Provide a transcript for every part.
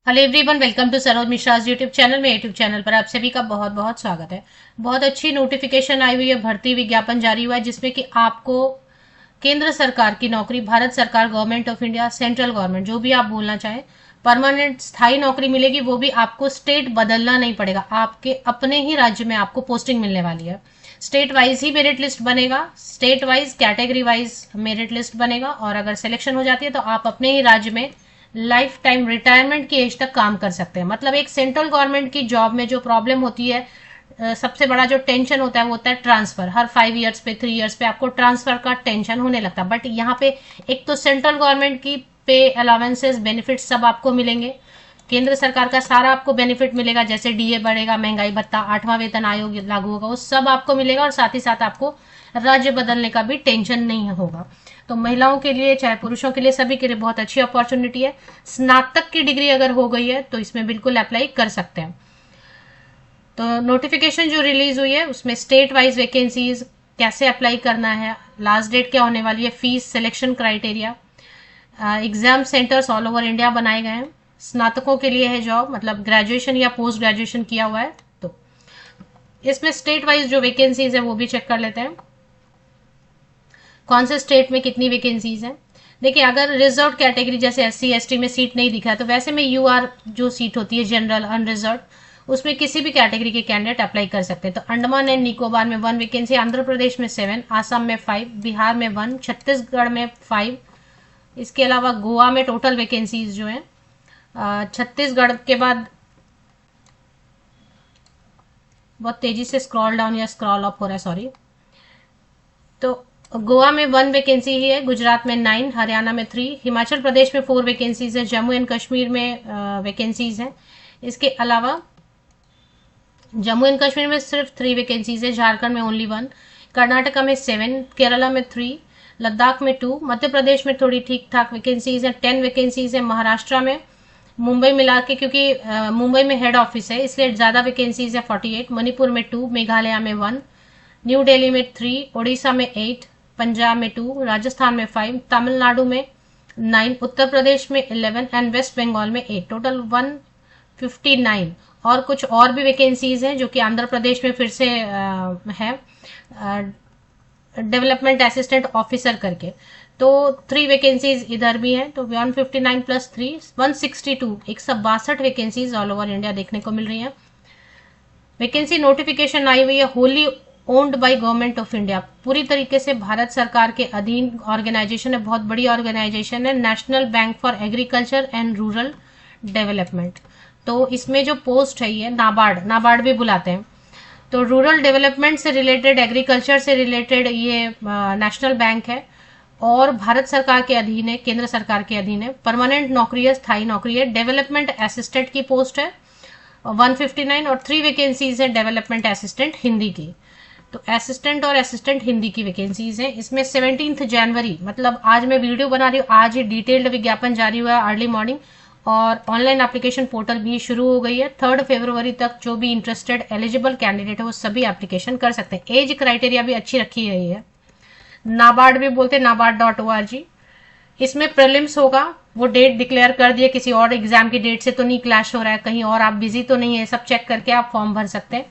Hello everyone, welcome to Saroj Mishra's YouTube channel में। YouTube channel पर आप सभी का बहुत बहुत स्वागत है। बहुत अच्छी नोटिफिकेशन आई हुई है, भर्ती विज्ञापन जारी हुआ है जिसमें कि आपको केंद्र सरकार की नौकरी, भारत सरकार, government of India, central government, जो भी आप बोलना चाहें, परमानेंट स्थायी नौकरी मिलेगी। वो भी आपको स्टेट बदलना नहीं पड़ेगा, आपके अपने ही राज्य में आपको पोस्टिंग मिलने वाली है। स्टेट वाइज ही मेरिट लिस्ट बनेगा, state wise category wise merit list बनेगा, और अगर सिलेक्शन हो जाती है तो आप अपने ही राज्य में लाइफ टाइम रिटायरमेंट की एज तक काम कर सकते हैं। मतलब एक सेंट्रल गवर्नमेंट की जॉब में जो प्रॉब्लम होती है, सबसे बड़ा जो टेंशन होता है वो होता है ट्रांसफर। हर 5 इयर्स पे, 3 इयर्स पे आपको ट्रांसफर का टेंशन होने लगता है। बट यहाँ पे एक तो सेंट्रल गवर्नमेंट की पे अलावेंसेस, बेनिफिट्स सब आपको मिलेंगे। केंद्र सरकार का सारा आपको बेनिफिट मिलेगा, जैसे डीए बढ़ेगा, महंगाई भत्ता, 8वां वेतन आयोग लागू होगा, वो सब आपको मिलेगा। और साथ ही साथ आपको राज्य बदलने का भी टेंशन नहीं होगा। तो महिलाओं के लिए, चाहे पुरुषों के लिए, सभी के लिए बहुत अच्छी अपॉर्चुनिटी है। स्नातक की डिग्री अगर हो गई है तो इसमें बिल्कुल अप्लाई कर सकते हैं। तो नोटिफिकेशन जो रिलीज हुई है उसमें स्टेट वाइज वैकेंसीज, कैसे अप्लाई करना है, लास्ट डेट क्या होने वाली है, fees, selection criteria, exam centres all over India बनाए गए हैं। स्नातकों के लिए है जॉब, मतलब ग्रेजुएशन या पोस्ट ग्रेजुएशन किया हुआ है। तो इसमें स्टेट वाइज जो वैकेंसीज है वो भी चेक कर लेते हैं, कौन से स्टेट में कितनी वैकेंसीज हैं। देखिए, अगर रिजर्व कैटेगरी जैसे एससी एसटी में सीट नहीं दिख रहा तो वैसे में यूआर जो सीट होती है, जनरल अनरिजर्व, उसमें किसी भी कैटेगरी के कैंडिडेट अप्लाई कर सकते हैं। तो अंडमान एंड निकोबार में 1 वैकेंसी, आंध्र प्रदेश में 7, आसाम में 5, बिहार में 1, छत्तीसगढ़ में 5। इसके अलावा गोवा में टोटल वैकेंसीज जो है, छत्तीसगढ़ के बाद बहुत तेजी से स्क्रॉल डाउन या स्क्रॉल अप हो रहा है, सॉरी। तो गोवा में 1 वैकेंसी ही है, गुजरात में 9, हरियाणा में 3, हिमाचल प्रदेश में 4 वैकेंसीज है, जम्मू एंड कश्मीर में वैकेंसीज है। इसके अलावा जम्मू एंड कश्मीर में सिर्फ 3 वैकेंसीज है, झारखंड में ओनली 1, कर्नाटका में 7, केरला में 3, लद्दाख में 2, मध्य प्रदेश में थोड़ी ठीक ठाक वैकेंसीज है, 10 वैकेंसीज है। महाराष्ट्र में, मुंबई मिला के, क्योंकि मुंबई में हेड ऑफिस है इसलिए ज्यादा वैकेंसीज है, 48, मणिपुर में 2, मेघालय में 1, न्यू दिल्ली में 3, ओडिशा में 8, पंजाब में 2, राजस्थान में 5, तमिलनाडु में 9, उत्तर प्रदेश में 11 एंड वेस्ट बंगाल में 8, टोटल 159। और कुछ और भी वैकेंसीज हैं जो कि आंध्र प्रदेश में फिर से है, डेवलपमेंट असिस्टेंट ऑफिसर करके। तो 3 वैकेंसीज इधर भी हैं, तो 159 plus 3 162, 162 vacancies all over India देखने को मिल रही है। वैकेंसी नोटिफिकेशन आई हुई है, wholly owned by government of India, पूरी तरीके से भारत सरकार के अधीन ऑर्गेनाइजेशन है, बहुत बड़ी ऑर्गेनाइजेशन है, national bank for agriculture and rural development. तो इसमें जो पोस्ट है ये नाबार्ड, नाबार्ड भी बुलाते हैं, तो रूरल डेवलपमेंट से रिलेटेड, एग्रीकल्चर से रिलेटेड ये नेशनल बैंक है और भारत सरकार के अधीन है, केंद्र सरकार के अधीन है। परमानेंट नौकरी है, स्थायी नौकरी है। डेवलपमेंट असिस्टेंट की पोस्ट है 159 और 3 वैकेंसीज है डेवलपमेंट असिस्टेंट हिंदी की। तो असिस्टेंट और असिस्टेंट हिंदी की वैकेंसीज हैं। इसमें 17 जनवरी, मतलब आज मैं वीडियो बना रही हूँ, आज ही डिटेल्ड विज्ञापन जारी हुआ है अर्ली मॉर्निंग, और ऑनलाइन एप्लीकेशन पोर्टल भी शुरू हो गई है। 3 फरवरी तक जो भी इंटरेस्टेड एलिजिबल कैंडिडेट है वो सभी एप्लीकेशन कर सकते हैं। एज क्राइटेरिया भी अच्छी रखी गई है, नाबार्ड भी बोलते हैं, nabaard.org। इसमें प्रीलिम्स होगा, वो डेट डिक्लेयर कर दिए, किसी और एग्जाम की डेट से तो नहीं क्लैश हो रहा है, कहीं और आप बिजी तो नहीं है, सब चेक करके आप फॉर्म भर सकते हैं।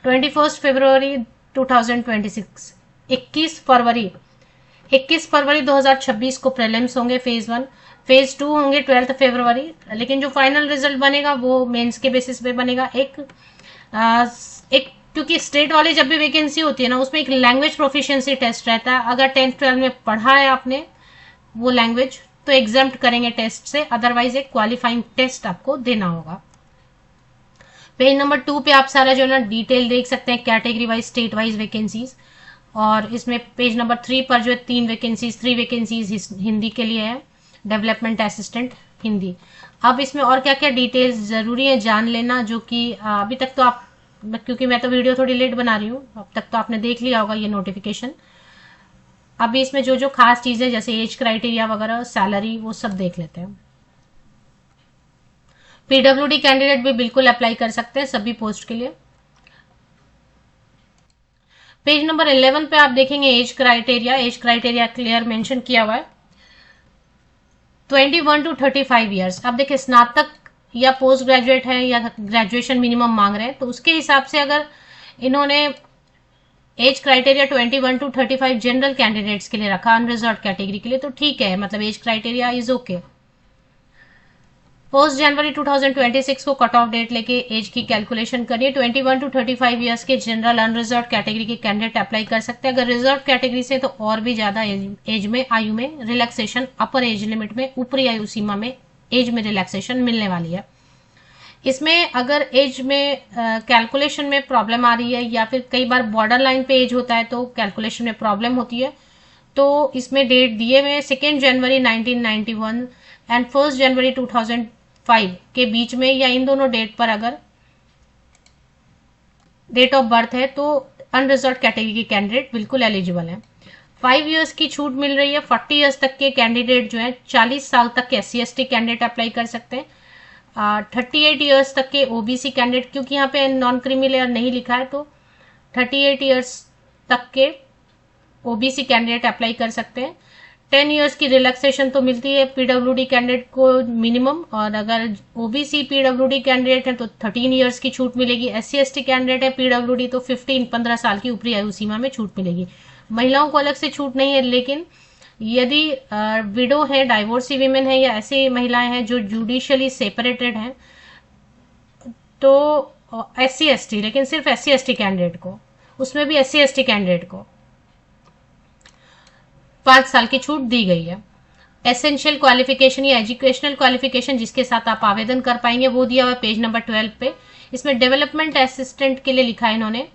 21 फरवरी 2026, 21 फरवरी 2026 को प्रीलिम्स होंगे, फेज 1, फेज 2 होंगे 12 फरवरी। लेकिन जो फाइनल रिजल्ट बनेगा वो मेंस के बेसिस पे बनेगा। एक क्योंकि स्टेट वाली जब भी वैकेंसी होती है ना, उसमें एक लैंग्वेज प्रोफिशिएंसी टेस्ट रहता है। अगर 10th 12 में पढ़ा है आपने वो लैंग्वेज तो एग्जाम्प्ट करेंगे टेस्ट से, अदरवाइज एक क्वालिफाइंग टेस्ट आपको देना होगा। पेज नंबर 2 पे आप सारा जो है ना डिटेल देख सकते हैं, category wise, state wise vacancies. और इसमें पेज नंबर 3 पर जो है 3 वैकेंसीज हिंदी के लिए है, डेवलपमेंट असिस्टेंट हिंदी। अब इसमें और क्या क्या डिटेल्स जरूरी है जान लेना, जो कि अभी तक तो आप, क्योंकि मैं तो वीडियो थोड़ी लेट बना रही हूँ, अब तक तो आपने देख लिया होगा ये नोटिफिकेशन। अभी इसमें जो जो खास चीजें जैसे एज क्राइटेरिया वगैरह, सैलरी, वो सब देख लेते हैं। पीडब्ल्यूडी कैंडिडेट भी बिल्कुल अप्लाई कर सकते हैं सभी पोस्ट के लिए। पेज नंबर 11 पे आप देखेंगे age criteria, age criteria clear mention किया हुआ है, 21 to 35 ईयर्स। अब देखिए, स्नातक या पोस्ट ग्रेजुएट है या ग्रेजुएशन मिनिमम मांग रहे हैं, तो उसके हिसाब से अगर इन्होंने age criteria 21 to 35 general candidates के लिए रखा, अनरिजर्व कैटेगरी के लिए, तो ठीक है, मतलब age criteria is okay. First जनवरी 2026 को कट ऑफ डेट लेके एज की कैलकुलेशन करिए। 21 to 35 ईयर्स के जनरल अनरिजर्व कैटेगरी के कैंडिडेट अप्लाई कर सकते हैं। अगर रिजर्व कैटेगरी से तो और भी ज्यादा एज में, आयु में रिलैक्सेशन, अपर एज लिमिट में, ऊपरी आयु सीमा में एज में रिलैक्सेशन मिलने वाली है। इसमें अगर एज में कैलकुलेशन में प्रॉब्लम आ रही है या फिर कई बार बॉर्डर लाइन पे एज होता है तो कैलकुलेशन में प्रॉब्लम होती है, तो इसमें डेट दिए हुए 2 जनवरी 1991 एंड 1 जनवरी 2005 के बीच में, या इन दोनों डेट पर अगर डेट ऑफ बर्थ है तो अनरिजर्व कैटेगरी के कैंडिडेट बिल्कुल एलिजिबल है। 5 इयर्स की छूट मिल रही है। 40 इयर्स तक के कैंडिडेट जो है, 40 साल तक के SC/ST कैंडिडेट अप्लाई कर सकते हैं। 38 इयर्स तक के OBC कैंडिडेट, क्योंकि यहाँ पे नॉन क्रीमी लेयर नहीं लिखा है, तो 38 इयर्स तक के OBC कैंडिडेट अप्लाई कर सकते हैं। 10 इयर्स की रिलैक्सेशन तो मिलती है PWD कैंडिडेट को मिनिमम, और अगर OBC PWD कैंडिडेट है तो 13 इयर्स की छूट मिलेगी। SC/ST कैंडिडेट है PWD तो 15 साल की ऊपरी आयु सीमा में छूट मिलेगी। महिलाओं को अलग से छूट नहीं है, लेकिन यदि विडो है, डाइवोर्सी वीमेन है, या ऐसी महिलाएं हैं जो जुडिशियली सेपरेटेड हैं, तो SC/ST, लेकिन सिर्फ SC/ST कैंडिडेट को, उसमें भी SC/ST कैंडिडेट को 5 साल की छूट दी गई है। एसेंशियल क्वालिफिकेशन या एजुकेशनल क्वालिफिकेशन जिसके साथ आप आवेदन कर पाएंगे वो दिया हुआ है पेज नंबर 12 पे। इसमें डेवलपमेंट असिस्टेंट के लिए लिखा है इन्होंने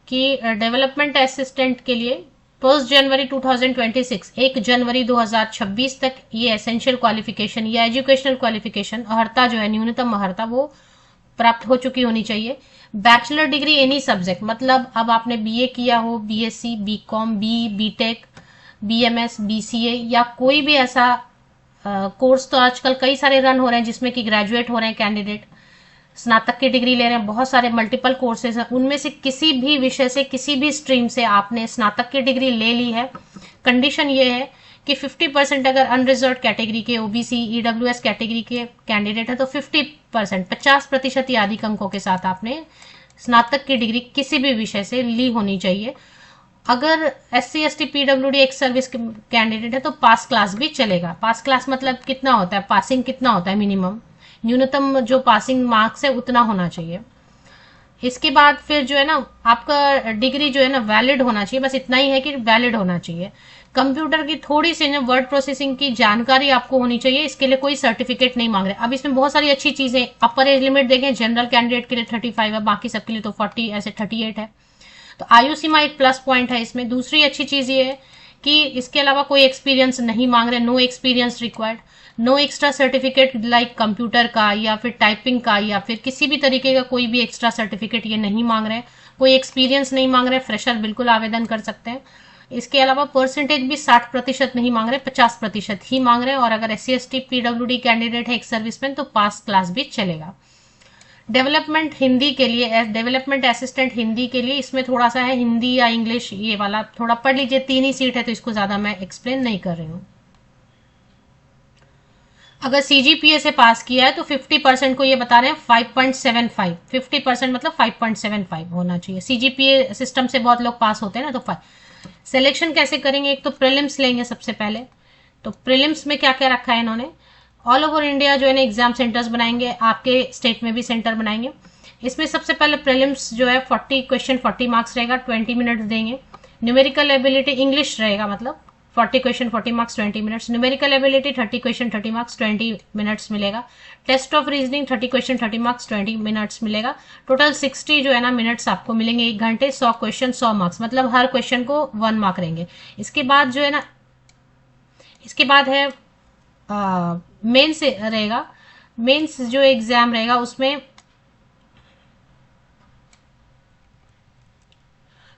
कि डेवलपमेंट असिस्टेंट के लिए 1 जनवरी 2026, 1 जनवरी 2026 तक ये एसेंशियल क्वालिफिकेशन या एजुकेशनल क्वालिफिकेशन, अर्हता जो है, न्यूनतम अर्हता, वो प्राप्त हो चुकी होनी चाहिए। बैचलर डिग्री एनी सब्जेक्ट, मतलब अब आपने BA किया हो, BSc, BCom, BTech, BMS, BCA या कोई भी ऐसा कोर्स, तो आजकल कई सारे रन हो रहे हैं जिसमें कि ग्रेजुएट हो रहे हैं कैंडिडेट, स्नातक की डिग्री ले रहे हैं, बहुत सारे मल्टीपल कोर्सेज हैं, उनमें से किसी भी विषय से, किसी भी स्ट्रीम से आपने स्नातक की डिग्री ले ली है। कंडीशन ये है कि 50% अगर अनरिजर्व कैटेगरी के, OBC, EWS कैटेगरी के कैंडिडेट है तो 50%, 50% या अधिक अंकों के साथ आपने स्नातक की डिग्री किसी भी विषय से ली होनी चाहिए। अगर SC/ST PWD ex service candidate है तो पास क्लास भी चलेगा। पास क्लास मतलब कितना होता है, पासिंग कितना होता है, मिनिमम न्यूनतम जो पासिंग मार्क्स है उतना होना चाहिए। इसके बाद फिर जो है ना, आपका डिग्री जो है ना वैलिड होना चाहिए, बस इतना ही है कि वैलिड होना चाहिए। कंप्यूटर की थोड़ी सी ना वर्ड प्रोसेसिंग की जानकारी आपको होनी चाहिए, इसके लिए कोई सर्टिफिकेट नहीं मांग रहे। अब इसमें बहुत सारी अच्छी चीजें, अपर एज लिमिट देखें, जनरल कैंडिडेट के लिए 35 है, बाकी सबके लिए तो 40, ऐसे 38 है, तो आयु सीमा एक प्लस पॉइंट है इसमें। दूसरी अच्छी चीज ये है कि इसके अलावा कोई एक्सपीरियंस नहीं मांग रहे, no experience required, no extra certificate like computer का या फिर टाइपिंग का या फिर किसी भी तरीके का कोई भी एक्स्ट्रा सर्टिफिकेट ये नहीं मांग रहे, कोई एक्सपीरियंस नहीं मांग रहे, फ्रेशर बिल्कुल आवेदन कर सकते हैं। इसके अलावा परसेंटेज भी 60% नहीं मांग रहे, 50% ही मांग रहे हैं, और अगर SC/ST PWD कैंडिडेट है एक सर्विसमैन तो पास क्लास भी चलेगा। डेवलपमेंट हिंदी के लिए, डेवलपमेंट असिस्टेंट हिंदी के लिए इसमें थोड़ा सा है, हिंदी या इंग्लिश ये वाला थोड़ा पढ़ लीजिए, 3 ही सीट है तो इसको ज्यादा मैं एक्सप्लेन नहीं कर रही हूँ। अगर CGPA से पास किया है तो 50% को ये बता रहे हैं 5.75, 50% मतलब 5.75 होना चाहिए। CGPA सिस्टम से बहुत लोग पास होते हैं ना, तो 5। सिलेक्शन कैसे करेंगे, एक तो प्रीलिम्स लेंगे सबसे पहले। तो प्रीलिम्स में क्या क्या रखा है इन्होंने, ऑल ओवर इंडिया जो है ना एग्जाम सेंटर्स बनाएंगे, आपके स्टेट में भी सेंटर बनाएंगे। इसमें सबसे पहले प्रीलिम्स जो है 40 क्वेश्चन 40 मार्क्स रहेगा, 20 मिनट्स देंगे। न्यूमेरिकल एबिलिटी इंग्लिश रहेगा, मतलब 40 question 40 marks 20 minutes. Numerical ability 30 question 30 marks 20 minutes मिलेगा। Test of reasoning 30 question 30 marks 20 minutes मिलेगा। टोटल 60 जो है ना मिनट्स आपको मिलेंगे, 1 घंटे, 100 क्वेश्चन 100 मार्क्स, मतलब हर क्वेश्चन को 1 मार्क रहेंगे। इसके बाद जो है ना, इसके बाद है मेंस रहेगा। मेंस जो एग्जाम रहेगा उसमें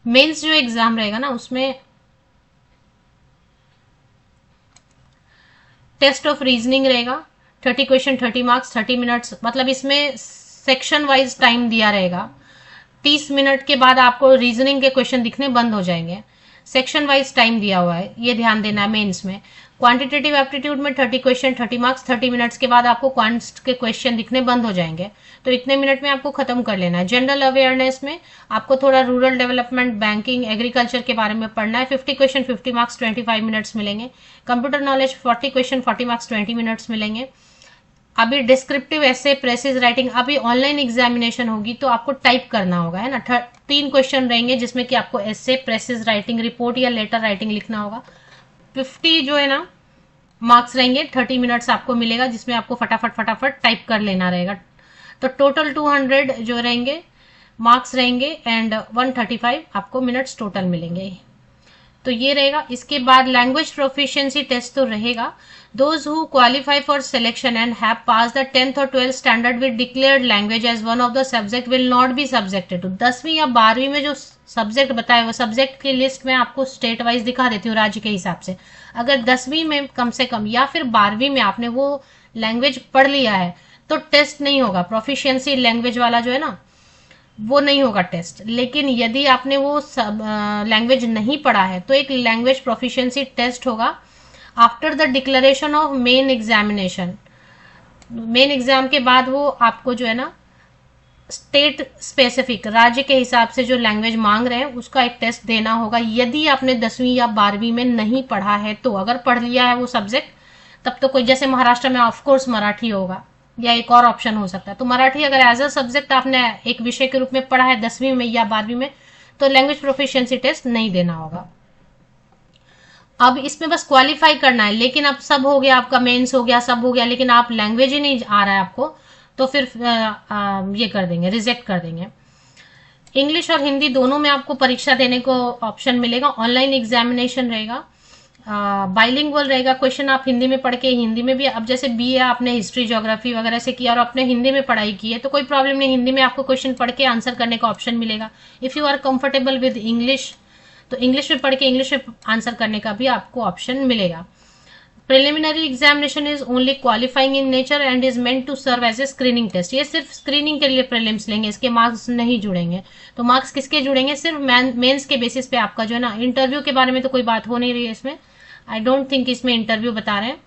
मेंस जो एग्जाम रहेगा ना उसमें टेस्ट ऑफ रीजनिंग रहेगा, 30 क्वेश्चन 30 मार्क्स 30 मिनट्स, मतलब इसमें सेक्शन वाइज टाइम दिया रहेगा। 30 मिनट के बाद आपको रीजनिंग के क्वेश्चन दिखने बंद हो जाएंगे, सेक्शन वाइज टाइम दिया हुआ है, ये ध्यान देना है। मेंस में क्वांटिटेटिव एप्टीट्यूड में 30 क्वेश्चन 30 मार्क्स, 30 मिनट्स के बाद आपको क्वांट्स के क्वेश्चन दिखने बंद हो जाएंगे, तो इतने मिनट में आपको खत्म कर लेना है। जनरल अवेयरनेस में आपको थोड़ा रूरल डेवलपमेंट, बैंकिंग, एग्रीकल्चर के बारे में पढ़ना है। 50 क्वेश्चन 50 मार्क्स 25 मिनट्स मिलेंगे। Computer knowledge 40 question 40 marks 20 minutes मिलेंगे। अभी डिस्क्रिप्टिव ऐसे, प्रेसिज राइटिंग, अभी ऑनलाइन एग्जामिनेशन होगी तो आपको टाइप करना होगा, है ना। 3 क्वेश्चन रहेंगे जिसमें कि आपको ऐसे, प्रेसिज राइटिंग, रिपोर्ट या लेटर राइटिंग लिखना होगा। 50 जो है ना मार्क्स रहेंगे, 30 मिनट्स आपको मिलेगा जिसमें आपको फटाफट टाइप कर लेना रहेगा। तो टोटल 200 जो रहेंगे मार्क्स रहेंगे एंड 135 आपको मिनट्स टोटल मिलेंगे। तो ये रहेगा। इसके बाद लैंग्वेज प्रोफिशिएंसी टेस्ट तो रहेगा। Those who qualify for selection and have pass the 10th और 12th standard with declared language as one of the subject will not be subjected to. 10वीं या 12वीं में जो सब्जेक्ट बताए वो सब्जेक्ट की लिस्ट में आपको स्टेट वाइज दिखा देती हूँ राज्य के हिसाब से। अगर 10वीं में कम से कम या फिर 12वीं में आपने वो लैंग्वेज पढ़ लिया है तो टेस्ट नहीं होगा। प्रोफिशिएंसी लैंग्वेज वाला जो है ना वो नहीं होगा टेस्ट। लेकिन यदि आपने वो लैंग्वेज नहीं पढ़ा है तो एक लैंग्वेज प्रोफिशिएंसी टेस्ट होगा after the declaration of main examination. Main exam के बाद वो आपको जो है ना स्टेट स्पेसिफिक, राज्य के हिसाब से जो लैंग्वेज मांग रहे हैं उसका एक टेस्ट देना होगा। यदि आपने 10वीं या 12वीं में नहीं पढ़ा है तो, अगर पढ़ लिया है वो सब्जेक्ट तब तो कोई, जैसे महाराष्ट्र में ऑफकोर्स मराठी होगा या एक और ऑप्शन हो सकता है, तो मराठी अगर एज अ सब्जेक्ट आपने एक विषय के रूप में पढ़ा है 10वीं में या 12वीं में तो लैंग्वेज प्रोफिशिएंसी टेस्ट नहीं देना होगा। अब इसमें बस क्वालिफाई करना है। लेकिन अब सब हो गया, आपका मेंस हो गया, सब हो गया, लेकिन आप लैंग्वेज ही नहीं आ रहा है आपको, तो फिर ये कर देंगे, रिजेक्ट कर देंगे। इंग्लिश और हिंदी दोनों में आपको परीक्षा देने को ऑप्शन मिलेगा। ऑनलाइन एग्जामिनेशन रहेगा, बाइलिंगुअल रहेगा। क्वेश्चन आप हिंदी में पढ़ के हिंदी में भी, अब जैसे बीए आपने हिस्ट्री ज्योग्राफी वगैरह से किया और आपने हिंदी में पढ़ाई की है तो कोई प्रॉब्लम नहीं, हिंदी में आपको क्वेश्चन पढ़ के आंसर करने का ऑप्शन मिलेगा। If you are comfortable with English तो इंग्लिश में पढ़ के इंग्लिश में आंसर करने का भी आपको ऑप्शन मिलेगा। Preliminary examination is only qualifying in nature and is meant to serve as a screening test. ये सिर्फ स्क्रीनिंग के लिए प्रीलिम्स लेंगे, इसके मार्क्स नहीं जुड़ेंगे। तो मार्क्स किसके जुड़ेंगे? सिर्फ मेंस के बेसिस पे आपका जो है ना। इंटरव्यू के बारे में तो कोई बात हो नहीं रही है इसमें, आई डोंट थिंक इसमें इंटरव्यू बता रहे हैं।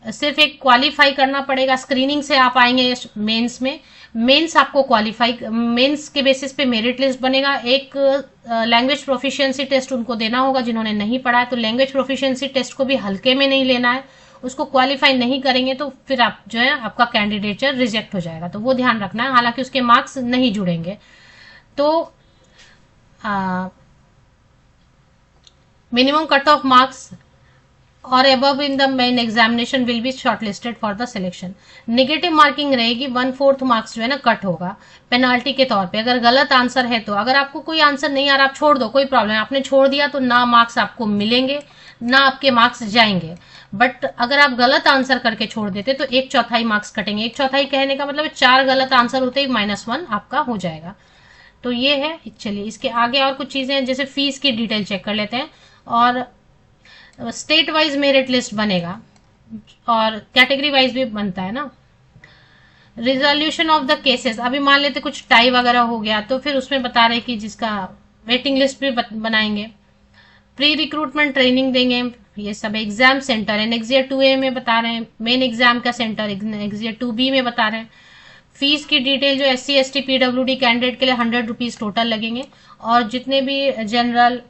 सिर्फ एक क्वालिफाई करना पड़ेगा, स्क्रीनिंग से आप आएंगे मेंस में। मेंस आपको क्वालिफाई, मेंस के बेसिस पे मेरिट लिस्ट बनेगा। एक लैंग्वेज प्रोफिशिएंसी टेस्ट उनको देना होगा जिन्होंने नहीं पढ़ा है, तो लैंग्वेज प्रोफिशिएंसी टेस्ट को भी हल्के में नहीं लेना है। उसको क्वालिफाई नहीं करेंगे तो फिर आप जो है आपका कैंडिडेचर रिजेक्ट हो जाएगा, तो वो ध्यान रखना है। हालांकि उसके मार्क्स नहीं जुड़ेंगे। तो मिनिमम कट ऑफ मार्क्स और above in the main examination will be shortlisted for the selection। Negative marking रहेगी, 1/4 मार्क्स जो है ना कट होगा पेनाल्टी के तौर पे। अगर गलत आंसर है तो, अगर आपको कोई आंसर नहीं आ रहा आप छोड़ दो, कोई प्रॉब्लम। आपने छोड़ दिया तो ना मार्क्स आपको मिलेंगे ना आपके मार्क्स जाएंगे। बट अगर आप गलत आंसर करके छोड़ देते तो 1/4 मार्क्स कटेंगे। 1/4 कहने का मतलब 4 गलत आंसर होते ही -1 आपका हो जाएगा। तो ये है। चलिए इसके आगे और कुछ चीजें हैं, जैसे फीस की डिटेल चेक कर लेते हैं। और स्टेट वाइज मेरिट लिस्ट बनेगा और कैटेगरी वाइज भी बनता है ना। रिजोल्यूशन ऑफ द केसेस, अभी मान लेते कुछ टाई वगैरह हो गया तो फिर उसमें बता रहे कि जिसका वेटिंग लिस्ट भी बनाएंगे। प्री रिक्रूटमेंट ट्रेनिंग देंगे, ये सब। एग्जाम सेंटर एनेक्सियर 2A में बता रहे हैं, मेन एग्जाम का सेंटर एनेक्सियर 2B में बता रहे हैं। फीस की डिटेल जो SC ST PWD कैंडिडेट के लिए 100 रुपीज टोटल लगेंगे, और जितने भी जनरल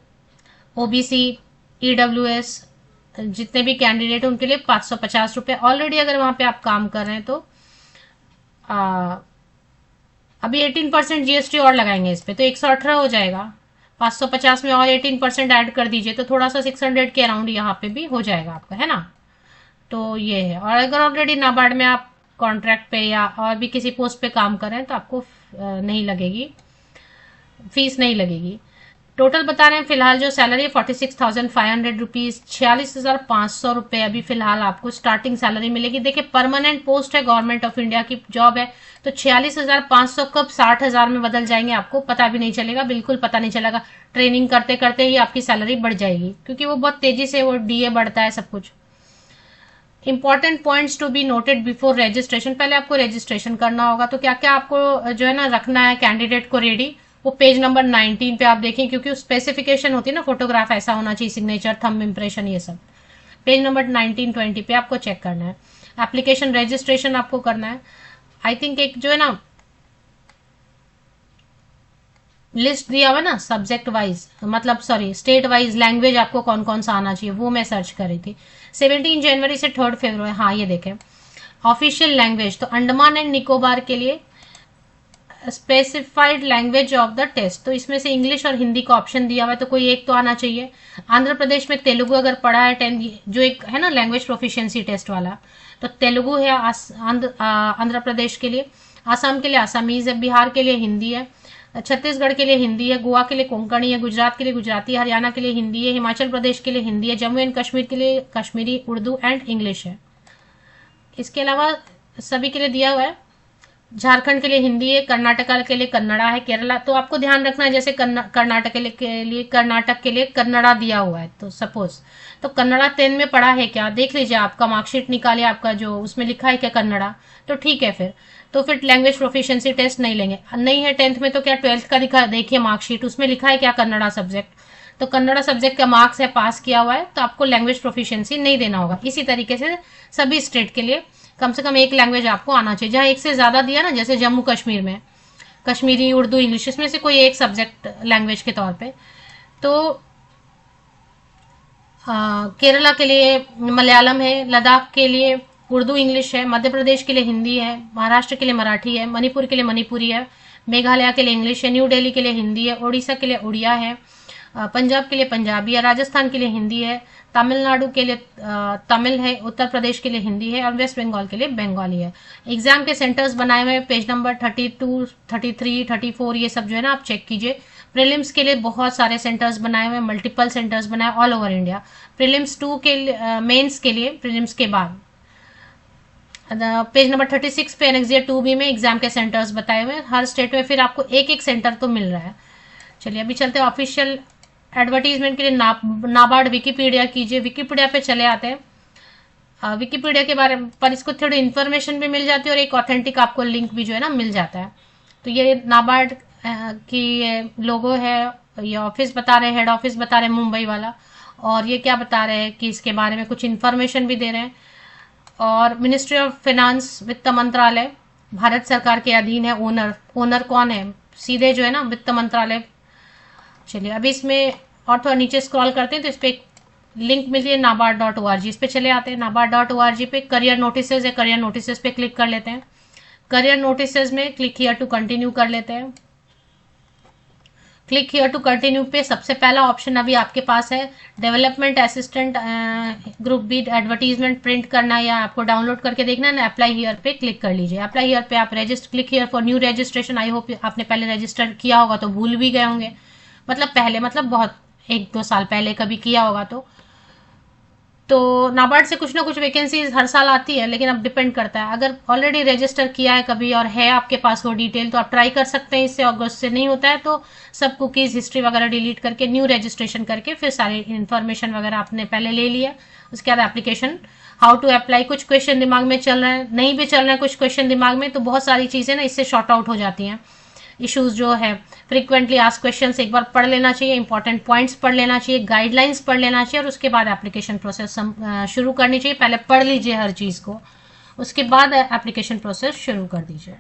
OBC EWS जितने भी कैंडिडेट उनके लिए 550 रुपए। ऑलरेडी अगर वहां पे आप काम कर रहे हैं तो अभी 18% GST और लगाएंगे इस पे, तो 118 हो जाएगा। 550 में और 18% ऐड कर दीजिए तो थोड़ा सा 600 के अराउंड यहाँ पे भी हो जाएगा आपका, है ना। तो ये है। और अगर ऑलरेडी नाबार्ड में आप कॉन्ट्रैक्ट पे या और भी किसी पोस्ट पे काम कर रहे हैं तो आपको नहीं लगेगी, फीस नहीं लगेगी। टोटल बता रहे हैं फिलहाल जो सैलरी है 46,500 रुपीज, 46,500 रुपए अभी फिलहाल आपको स्टार्टिंग सैलरी मिलेगी। देखिए परमानेंट पोस्ट है, गवर्नमेंट ऑफ इंडिया की जॉब है, तो 46,500 कब 60,000 में बदल जाएंगे आपको पता भी नहीं चलेगा, बिल्कुल पता नहीं चलेगा। ट्रेनिंग करते करते ही आपकी सैलरी बढ़ जाएगी, क्योंकि वो बहुत तेजी से वो DA बढ़ता है सब कुछ। Important points to be noted before registration, पहले आपको रजिस्ट्रेशन करना होगा। तो क्या क्या आपको जो है ना रखना है कैंडिडेट को रेडी, वो पेज नंबर 19 पे आप देखें, क्योंकि स्पेसिफिकेशन होती है ना, फोटोग्राफ ऐसा होना चाहिए, सिग्नेचर, थंब इम्प्रेशन, ये सब। पेज नंबर 19-20 पे आपको चेक करना है। एप्लीकेशन रजिस्ट्रेशन आपको करना है। आई थिंक एक जो है ना लिस्ट दिया हुआ ना सब्जेक्ट वाइज, मतलब सॉरी स्टेट वाइज लैंग्वेज आपको कौन कौन सा आना चाहिए, वो मैं सर्च कर रही थी। 17 जनवरी से 3 फरवरी, हाँ ये देखें ऑफिशियल लैंग्वेज। तो अंडमान एंड निकोबार के लिए specified language of the test, तो इसमें से इंग्लिश और हिंदी का ऑप्शन दिया हुआ है, तो कोई एक तो आना चाहिए। आंध्र प्रदेश में तेलुगु अगर पढ़ा है 10, जो एक है ना लैंग्वेज प्रोफिशिएंसी टेस्ट वाला, तो तेलुगु है आंध्र प्रदेश के लिए। आसाम के लिए आसामीज है, बिहार के लिए हिंदी है, छत्तीसगढ़ के लिए हिंदी है, गोवा के लिए कोंकणी है, गुजरात के लिए गुजराती, हरियाणा के लिए हिंदी है, हिमाचल प्रदेश के लिए हिंदी है, जम्मू एंड कश्मीर के लिए कश्मीरी, उर्दू एंड इंग्लिश है। इसके अलावा सभी के लिए दिया हुआ है। झारखंड के लिए हिंदी है, कर्नाटका के लिए कन्नड़ा है, केरला, तो आपको ध्यान रखना है जैसे कर्नाटक के लिए कन्नड़ा दिया हुआ है, तो सपोज तो कन्नड़ा 10 में पढ़ा है क्या, देख लीजिए आपका मार्कशीट निकालिए, आपका जो उसमें लिखा है क्या कन्नड़ा, तो ठीक है फिर लैंग्वेज प्रोफिशिएंसी टेस्ट नहीं लेंगे। नहीं है 10th में तो क्या 12th का दिखा, देखिए मार्कशीट उसमें लिखा है क्या कन्नड़ा सब्जेक्ट, तो कन्नड़ा सब्जेक्ट का मार्क्स है, पास किया हुआ है, तो आपको लैंग्वेज प्रोफिशिएंसी नहीं देना होगा। इसी तरीके से सभी स्टेट के लिए कम से कम एक लैंग्वेज आपको आना चाहिए। जहां एक से ज्यादा दिया ना, जैसे जम्मू कश्मीर में कश्मीरी, उर्दू, इंग्लिश, इसमें से कोई एक सब्जेक्ट लैंग्वेज के तौर पे। तो केरला के लिए मलयालम है, लद्दाख के लिए उर्दू इंग्लिश है, मध्य प्रदेश के लिए हिंदी है, महाराष्ट्र के लिए मराठी है, मणिपुर के लिए मणिपुरी है, मेघालय के लिए इंग्लिश है, न्यू दिल्ली के लिए हिंदी है, उड़ीसा के लिए उड़िया है, पंजाब के लिए पंजाबी है, राजस्थान के लिए हिंदी है, तमिलनाडु के लिए तमिल है, उत्तर प्रदेश के लिए हिंदी है और वेस्ट बंगाल के लिए बंगाली है। एग्जाम के सेंटर्स बनाए हुए पेज नंबर 32, 33, 34 ये सब जो है ना आप चेक कीजिए। प्रीलिम्स के लिए बहुत सारे सेंटर्स बनाए हुए, मल्टीपल सेंटर्स बनाए ऑल ओवर इंडिया। प्रीलिम्स 2 के मेंस के लिए प्रीलिम्स के बाद पेज नंबर 36 पे एनेक्सियर 2B में एग्जाम के सेंटर्स बताए हुए, हर स्टेट में फिर आपको एक एक सेंटर तो मिल रहा है। चलिए अभी चलते हैं ऑफिशियल एडवर्टीजमेंट के लिए। नाबार्ड विकिपीडिया कीजिए, विकिपीडिया पे चले आते हैं। विकिपीडिया के बारे पर इसको थोड़ी इन्फॉर्मेशन भी मिल जाती है और एक ऑथेंटिक आपको लिंक भी जो है ना मिल जाता है। तो ये नाबार्ड की लोगो है, ये ऑफिस बता रहे हैं, हेड ऑफिस बता रहे हैं मुंबई वाला, और ये क्या बता रहे हैं कि इसके बारे में कुछ इन्फॉर्मेशन भी दे रहे हैं। और मिनिस्ट्री ऑफ फाइनेंस, वित्त मंत्रालय, भारत सरकार के अधीन है। ओनर कौन है, सीधे जो है ना वित्त मंत्रालय। चलिए अभी इसमें और थोड़ा नीचे स्क्रॉल करते हैं तो इस पे एक लिंक मिलती है nabaard.org, इस पे चले आते हैं। nabaard.org पे करियर नोटिसेज है, करियर नोटिसेज पे क्लिक कर लेते हैं। करियर नोटिसेज में क्लिक हियर टू कंटिन्यू कर लेते हैं। क्लिक हियर टू कंटिन्यू पे सबसे पहला ऑप्शन अभी आपके पास है development assistant group B advertisement print करना या आपको डाउनलोड करके देखना है ना, अप्लाई हियर पे क्लिक कर लीजिए। अप्लाई हियर पे आप click here for new registration. I hope आपने पहले रजिस्टर किया होगा तो भूल भी गए होंगे, मतलब पहले मतलब बहुत 1-2 साल पहले कभी किया होगा तो नाबार्ड से कुछ ना कुछ वैकेंसीज हर साल आती है, लेकिन अब डिपेंड करता है। अगर ऑलरेडी रजिस्टर किया है कभी और है आपके पास वो डिटेल तो आप ट्राई कर सकते हैं इससे। अगस्त से नहीं होता है तो सब कुकीज हिस्ट्री वगैरह डिलीट करके न्यू रजिस्ट्रेशन करके फिर सारी इन्फॉर्मेशन वगैरह आपने पहले ले लिया। उसके बाद एप्लीकेशन हाउ टू अप्लाई, कुछ क्वेश्चन दिमाग में चल रहे हैं, नहीं भी चल रहे हैं कुछ क्वेश्चन दिमाग में, तो बहुत सारी चीजें ना इससे शॉर्ट आउट हो जाती हैं। इश्यूज जो है फ्रीक्वेंटली आस्क्ड क्वेश्चंस एक बार पढ़ लेना चाहिए, इंपॉर्टेंट पॉइंट्स पढ़ लेना चाहिए, गाइडलाइंस पढ़ लेना चाहिए और उसके बाद एप्लीकेशन प्रोसेस शुरू करनी चाहिए। पहले पढ़ लीजिए हर चीज़ को, उसके बाद एप्लीकेशन प्रोसेस शुरू कर दीजिए।